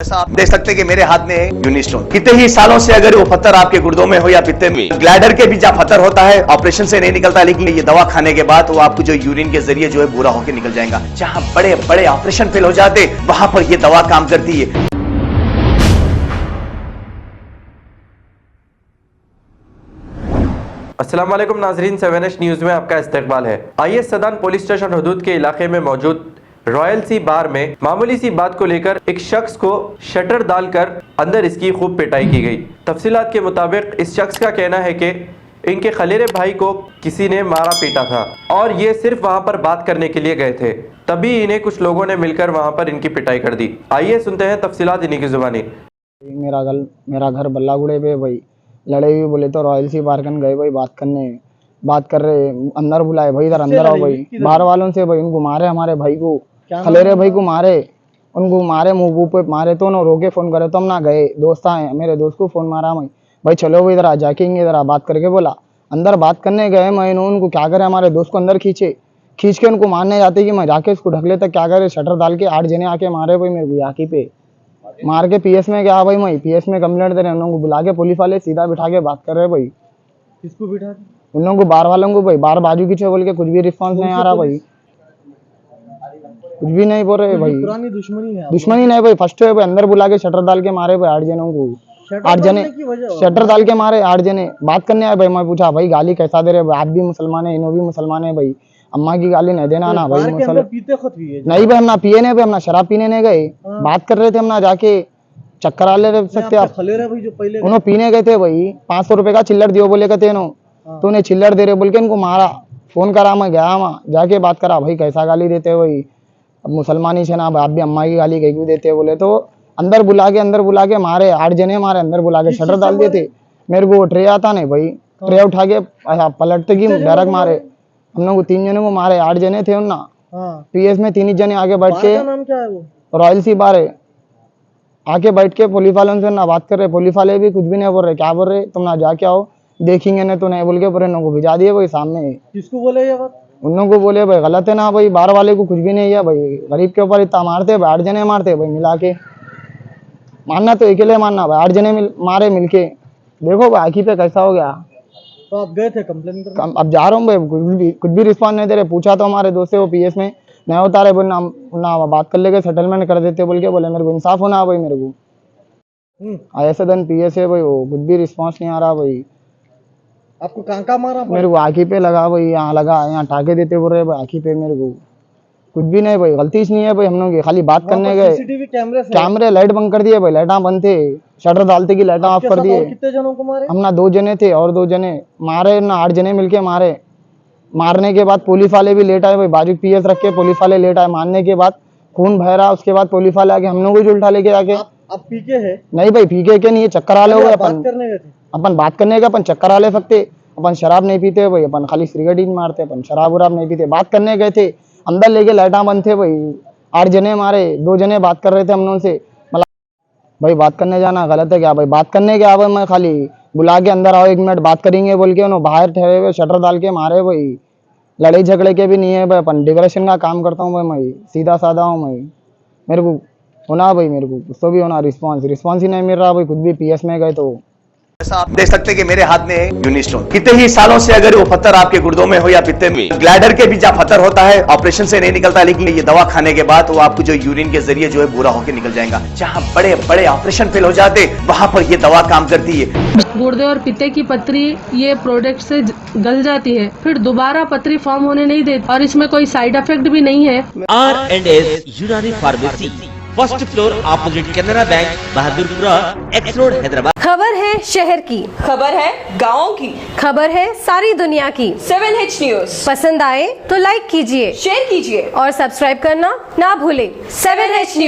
जैसा आप देख सकते हैं कि मेरे हाथ में है यूनिस्टोन। कितने ही सालों से अगर वो पत्थर आपके गुर्दों में हो या पित्ते में, ग्लैडर के भी जहाँ पत्थर होता है ऑपरेशन से नहीं निकलता, लेकिन ये दवा खाने के बाद वो आपको जो यूरिन के जरिए जो है पूरा होकर निकल जाएगा। जहाँ बड़े बड़े ऑपरेशन फेल हो जाते वहां पर ये दवा काम करती है। अस्सलाम वालेकुम नाजरीन, 7H न्यूज़ में आपका इस्तकबाल है। आइए सदान पुलिस स्टेशन हदूद के इलाके में मौजूद रॉयल सी बार में मामूली सी बात को लेकर एक शख्स को शटर डालकर अंदर इसकी खूब पिटाई की गई। तफसीलात के मुताबिक इस शख्स का कहना है कि इनके खलेरे भाई को किसी ने मारा पीटा था और ये सिर्फ वहां पर बात करने के लिए गए थे, तभी इन्हें कुछ लोगों ने मिलकर वहां पर इनकी पिटाई कर दी। आइए सुनते हैं तफसीलात इन्हीं की जुबानी। मेरा घर बल्लागुड़े पे भाई लड़े हुए बोले तो रॉयल सी बारकन गए भाई बात कर रहे अंदर बुलाए भाई, इधर अंदर आओ भाई। बार वालों से भाई उनको मारे, हमारे भाई को खलेरे भाई को मारे, उनको मारे, मुंह पे मारे तो ना रोके फोन करे तो हम ना गए। दोस्त आए, मेरे दोस्त को फोन मारा मैं, भाई चलो भाई इधर आ जाके इधर आ बात करके बोला। अंदर बात करने गए मैं, उनको क्या करे हमारे दोस्त को अंदर खींच के उनको मारने जाते कि मैं जाके उसको ढकले तक क्या करे, शटर डाल के 8 जने आके मारे भाई मेरे को याकी पे मार के। पीएस में गया भाई, मैं पीएस में कंप्लेंट दे रहे, उन लोगों को बुला के पुलिस वाले सीधा बिठा के बात कर रहे भाई। किसको बिठा? उन लोगों को बार वालों को भाई, बार बाजू की बोल के कुछ भी रिस्पांस नहीं आ रहा भाई, कुछ भी नहीं बोल रहे भाई। पुरानी दुश्मनी नहीं भाई, फर्स्ट है भाई अंदर बुला के शटर डाल के मारे भाई 8 जनों को। 8 जने शटर डाल के मारे, 8 जने बात करने आए भाई। मैं पूछा भाई गाली कैसा दे रहे, आप भी मुसलमान है, इन्हों भी मुसलमान है भाई, अम्मा की गाली नहीं देना ना भाई। नहीं भाई हम ना पिए नहीं भाई, हम ना शराब पीने नहीं गए, बात कर रहे थे हम ना जाके चक्कर आ ले सकते आप। उन्होंने पीने गए थे भाई, 500 रुपए का चिल्लर दियो बोले कहते तो उन्हें चिल्लर दे रहे बोल के इनको मारा। फोन करा, मैं गया वहाँ जाके बात करा, भाई कैसा गाली देते भाई, अब मुसलमानी से ना आप भी अम्मा की गाली कहीं देते बोले तो अंदर बुला के मारे, 8 जने मारे, अंदर बुला के शटर डाल दिए थे। मेरे को ट्रे आता नहीं भाई, ट्रे उठा के पलटते की डायरेक्ट मारे। हम लोग को 3 जने को मारे, 8 जने थे उन्ना। पीएस में 3 जने आगे बैठ के, रॉयल सी बार है, आके बैठ के पुलिस वालों से ना बात कर रहे। पुलिस वाले भी कुछ भी नहीं बोल रहे, क्या बोल रहे तुम ना जाके आओ देखेंगे नहीं तो नहीं बोल के पूरे को भिजा दिए भाई सामने। किसको बोले ये बात? उन लोगों को बोले भाई गलत है ना भाई, बार वाले को कुछ भी नहीं है भाई, गरीब के ऊपर इतना मारते भाई, 8 जने मारते भाई मिला के। मारना तो अकेले मारना भाई, 8 जने मारे मिलके। देखो भाई आखी पे कैसा हो गया। तो आप गए थे कंप्लेन करने? अब जा रहा हूँ भाई, कुछ भी रिस्पॉन्स नहीं दे रहे। पूछा तो हमारे दोस्त से, वो पीएस में नहीं होता रहे, बोल ना बात कर लेके सेटलमेंट कर देते बोल के बोले। मेरे को इंसाफ होना भाई, मेरे को ऐसे दिन पीएस है भाई, वो कुछ भी रिस्पॉन्स नहीं आ रहा भाई। आपको कहाँ मारा? मेरे को आँखी पे लगा भाई, यहाँ लगा, यहाँ टाके देते बोल रहे भाई आँखी पे। मेरे को कुछ भी नहीं भाई, गलती नहीं है भाई, हम लोग खाली बात करने गए। कैमरे लाइट बंद कर दिए भाई, लाइटा बंद थे, शटर डालते की लाइटा ऑफ कर दिए। कितने जनों को मारे? हम ना 2 जने थे और 2 जने मारे ना, 8 जने मिलके मारे। मारने के बाद पुलिस वाले भी लेट आए भाई, बाजू पीएस रख के पुलिस वाले लेट आए। मारने के बाद खून बह रहा, उसके बाद पुलिस वाले आके हम लोग को उल्टा लेके आके। आप पीके है? नहीं भाई पीके के नहीं है, चक्कर आले हो गए। अपन बात करने का, अपन चक्कर आले सकते, अपन शराब नहीं पीते भाई, अपन खाली सिगरेट ही मारते, अपन शराब वराब नहीं पीते। बात करने गए थे, अंदर लेके लाइटा बंद थे भाई, 8 जने मारे, 2 जने बात कर रहे थे हम लोगों से। मतलब भाई बात करने जाना गलत है क्या भाई? बात करने गया भाई, मैं खाली बुला के अंदर आओ 1 मिनट बात करेंगे बोल के उन्होंने बाहर ठहरे हुए शटर डाल के मारे भाई। लड़ाई झगड़े के भी नहीं है भाई, अपन डेकोरेशन का काम करता हूँ भाई, मैं सीधा साधा हूँ मैं। मेरे को होना भाई, मेरे को कुछ तो भी होना, रिस्पॉन्स ही नहीं मिल रहा भाई। खुद भी पीएस में गए तो जैसा आप देख सकते हैं कि मेरे हाथ में है यूनिस्टोन। कितने ही सालों से अगर वो पत्थर आपके गुर्दों में हो या पित्ते में, ग्लैडर के भी जहाँ पत्थर होता है ऑपरेशन से नहीं निकलता, लेकिन ये दवा खाने के बाद वो आपको जो यूरिन के जरिए जो है पूरा होकर निकल जाएगा। जहाँ बड़े बड़े ऑपरेशन फेल हो जाते वहां पर ये दवा काम करती है। गुर्दे और पित्ते की पथरी ये प्रोडक्ट से गल जाती है, फिर दोबारा पथरी फॉर्म होने नहीं देती और इसमें कोई साइड इफेक्ट भी नहीं है। R&S यूनानी pharmacy, first floor opposite Canara bank, Bahadurpura, x road, Hyderabad. खबर है शहर की, खबर है गाँव की, खबर है सारी दुनिया की। 7H न्यूज पसंद आए तो लाइक कीजिए, शेयर कीजिए और सब्सक्राइब करना ना भूले। 7H news.